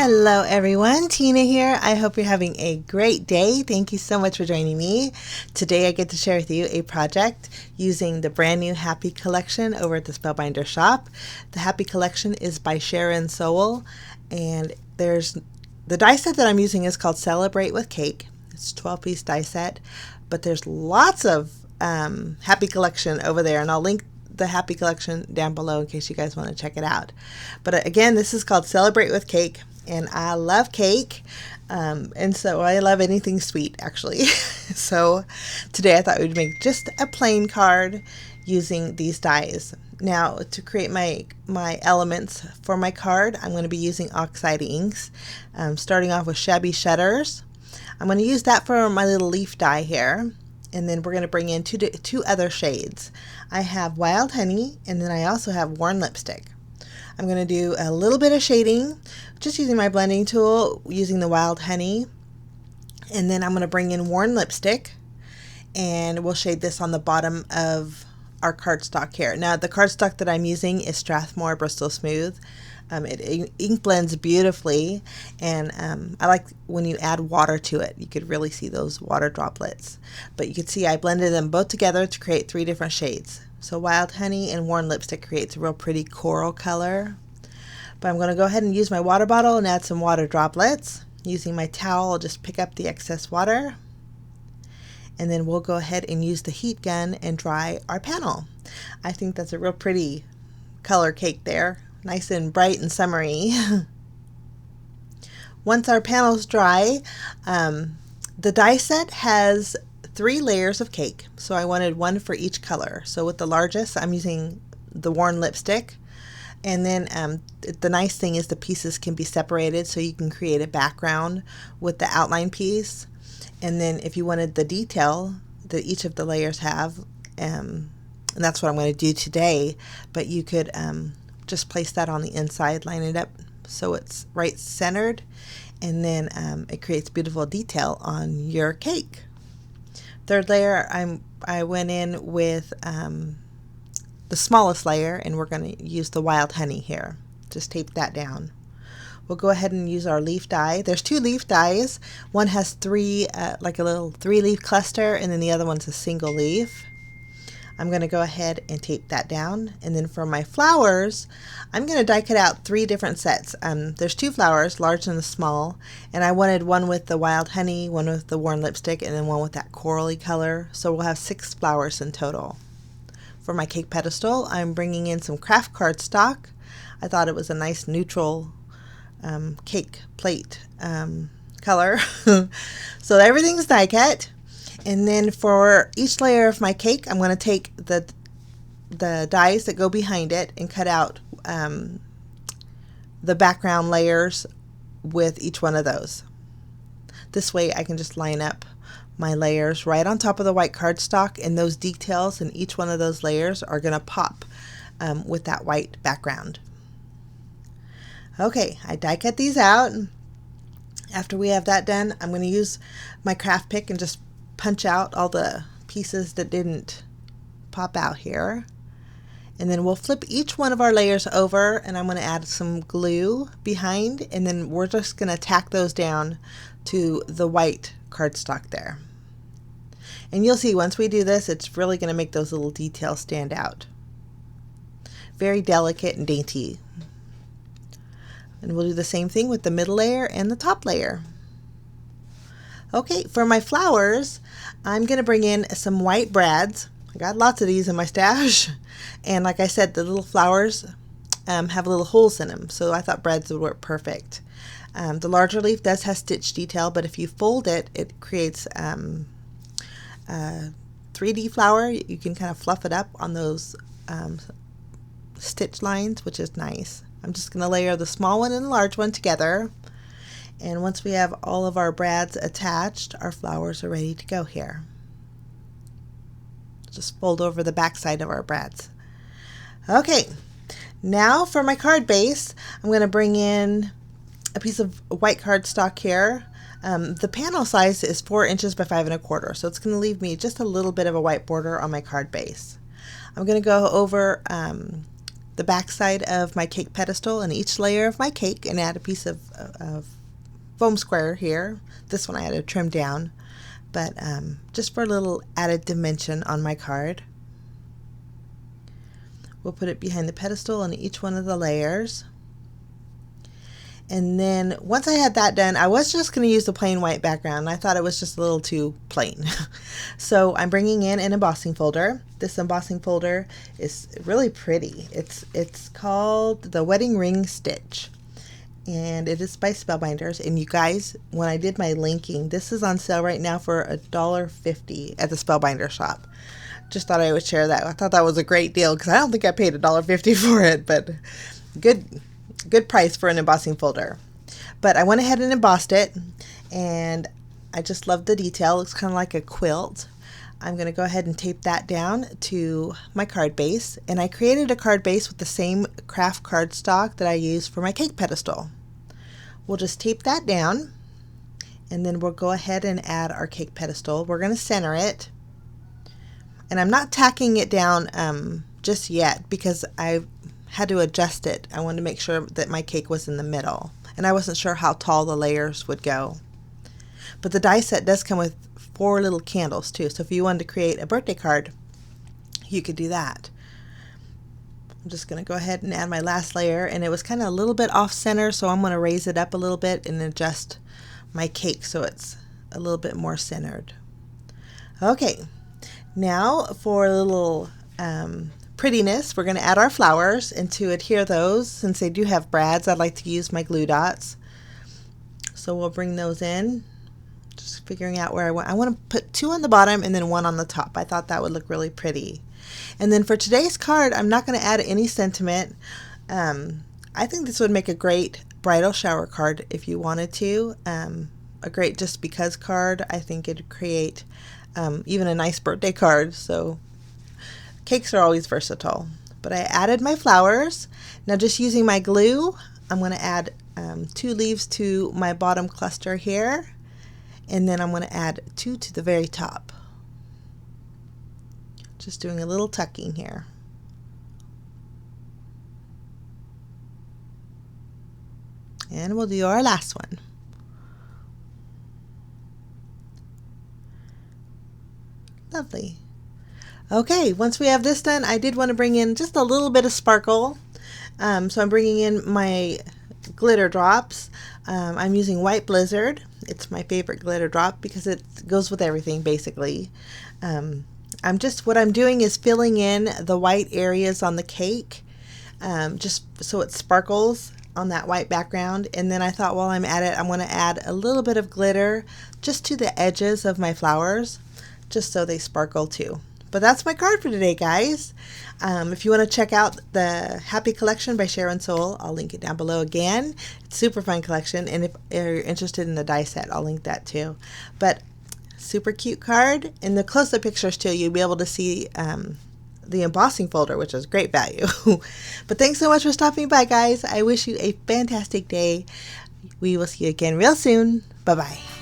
Hello everyone, Tina here. I hope you're having a great day. Thank you so much for joining me. Today I get to share with you a project using the brand new Happy Collection over at the Spellbinders SHOP. The Happy Collection is by Sharon Sowell, and there's the die set that I'm using is called Celebrate with Cake. It's a 12-piece die set, but there's lots of Happy Collection over there, and I'll link the Happy Collection down below in case you guys want to check it out. But again, this is called Celebrate with Cake, and I love cake, and so I love anything sweet actually. So today I thought we'd make just a plain card using these dies. Now to create my elements for my card, I'm going to be using oxide inks, starting off with Shabby Shutters. I'm going to use that for my little leaf die here. And then we're going to bring in two other shades. I have Wild Honey, and then I also have Worn Lipstick. I'm going to do a little bit of shading, just using my blending tool, using the Wild Honey. And then I'm going to bring in Worn Lipstick, and we'll shade this on the bottom of our cardstock here. Now the cardstock that I'm using is Strathmore Bristol Smooth. It ink blends beautifully, and I like when you add water to it. You could really see those water droplets. But you can see I blended them both together to create 3 different shades. So Wild Honey and Worn Lipstick creates a real pretty coral color. But I'm going to go ahead and use my water bottle and add some water droplets. Using my towel, I'll just pick up the excess water. And then we'll go ahead and use the heat gun and dry our panel. I think that's a real pretty color cake there. Nice and bright and summery. Once our panel's dry, the die set has 3 layers of cake, so I wanted one for each color. So with the largest, I'm using the Worn Lipstick, and then the nice thing is the pieces can be separated, so you can create a background with the outline piece. And then if you wanted the detail that each of the layers have, and that's what I'm going to do today, but you could just place that on the inside, line it up so it's right centered, and then it creates beautiful detail on your cake. Third layer, I went in with the smallest layer, and we're going to use the Wild Honey here. Just tape that down. We'll go ahead and use our leaf die. There's 2 leaf dies. One has 3, like a little 3-leaf cluster, and then the other one's a single leaf. I'm going to go ahead and tape that down. And then for my flowers, I'm going to die cut out 3 different sets. There's 2 flowers, large and small, and I wanted one with the Wild Honey, one with the Worn Lipstick, and then one with that corally color. So we'll have 6 flowers in total. For my cake pedestal, I'm bringing in some kraft cardstock. I thought it was a nice neutral cake plate color. So everything's die cut. And then for each layer of my cake, I'm going to take the dies that go behind it and cut out the background layers with each one of those. This way I can just line up my layers right on top of the white cardstock, and those details in each one of those layers are going to pop with that white background. Okay, I die cut these out. After we have that done, I'm going to use my craft pick and just punch out all the pieces that didn't pop out here. And then we'll flip each one of our layers over, and I'm going to add some glue behind, and then we're just going to tack those down to the white cardstock there. And you'll see once we do this, it's really going to make those little details stand out. Very delicate and dainty. And we'll do the same thing with the middle layer and the top layer. Okay, for my flowers, I'm going to bring in some white brads. I got lots of these in my stash. And like I said, the little flowers have little holes in them, so I thought brads would work perfect. The larger leaf does have stitch detail, but if you fold it, it creates a 3D flower. You can kind of fluff it up on those stitch lines, which is nice. I'm just going to layer the small one and the large one together. And once we have all of our brads attached, our flowers are ready to go here. Just fold over the back side of our brads. Okay, now for my card base, I'm going to bring in a piece of white cardstock here. The panel size is 4 inches by 5 1/4, so it's going to leave me just a little bit of a white border on my card base. I'm going to go over the back side of my cake pedestal in each layer of my cake and add a piece of foam square here. This one I had to trim down, but just for a little added dimension on my card. We'll put it behind the pedestal on each one of the layers. And then once I had that done, I was just going to use the plain white background. I thought it was just a little too plain. So I'm bringing in an embossing folder. This embossing folder is really pretty. It's called the Wedding Ring Stitch. And it is by Spellbinders. And you guys, when I did my linking, this is on sale right now for $1.50 at the Spellbinders shop. Just thought I would share that. I thought that was a great deal because I don't think I paid $1.50 for it, but good price for an embossing folder. But I went ahead and embossed it, and I just love the detail. It looks kind of like a quilt. I'm going to go ahead and tape that down to my card base, and I created a card base with the same craft cardstock that I used for my cake pedestal. We'll just tape that down, and then we'll go ahead and add our cake pedestal. We're going to center it, and I'm not tacking it down just yet because I had to adjust it. I wanted to make sure that my cake was in the middle, and I wasn't sure how tall the layers would go. But the die set does come with 4 little candles too, so if you wanted to create a birthday card, you could do that. I'm just going to go ahead and add my last layer, and it was kind of a little bit off center, so I'm going to raise it up a little bit and adjust my cake so it's a little bit more centered. Okay, now for a little prettiness, we're going to add our flowers, and to adhere those, since they do have brads, I'd like to use my glue dots. So we'll bring those in, just figuring out where I want to put 2 on the bottom and then 1 on the top. I thought that would look really pretty. And then for today's card, I'm not going to add any sentiment. I think this would make a great bridal shower card if you wanted to. A great just because card. I think it'd create even a nice birthday card. So cakes are always versatile. But I added my flowers. Now just using my glue, I'm going to add 2 leaves to my bottom cluster here. And then I'm going to add 2 to the very top. Just doing a little tucking here. And we'll do our last one. Lovely. Okay, once we have this done, I did want to bring in just a little bit of sparkle. So I'm bringing in my glitter drops. I'm using White Blizzard. It's my favorite glitter drop because it goes with everything basically. What I'm doing is filling in the white areas on the cake, just so it sparkles on that white background. And then I thought while I'm at it, I'm going to add a little bit of glitter just to the edges of my flowers, just so they sparkle too. But that's my card for today, guys. If you want to check out the Happy Collection by Sharon Sowell, I'll link it down below again. It's a super fun collection, and if you're interested in the die set, I'll link that too. But super cute card. In the close-up pictures too, you'll be able to see the embossing folder, which is great value. But thanks so much for stopping by, guys. I wish you a fantastic day. We will see you again real soon. Bye-bye.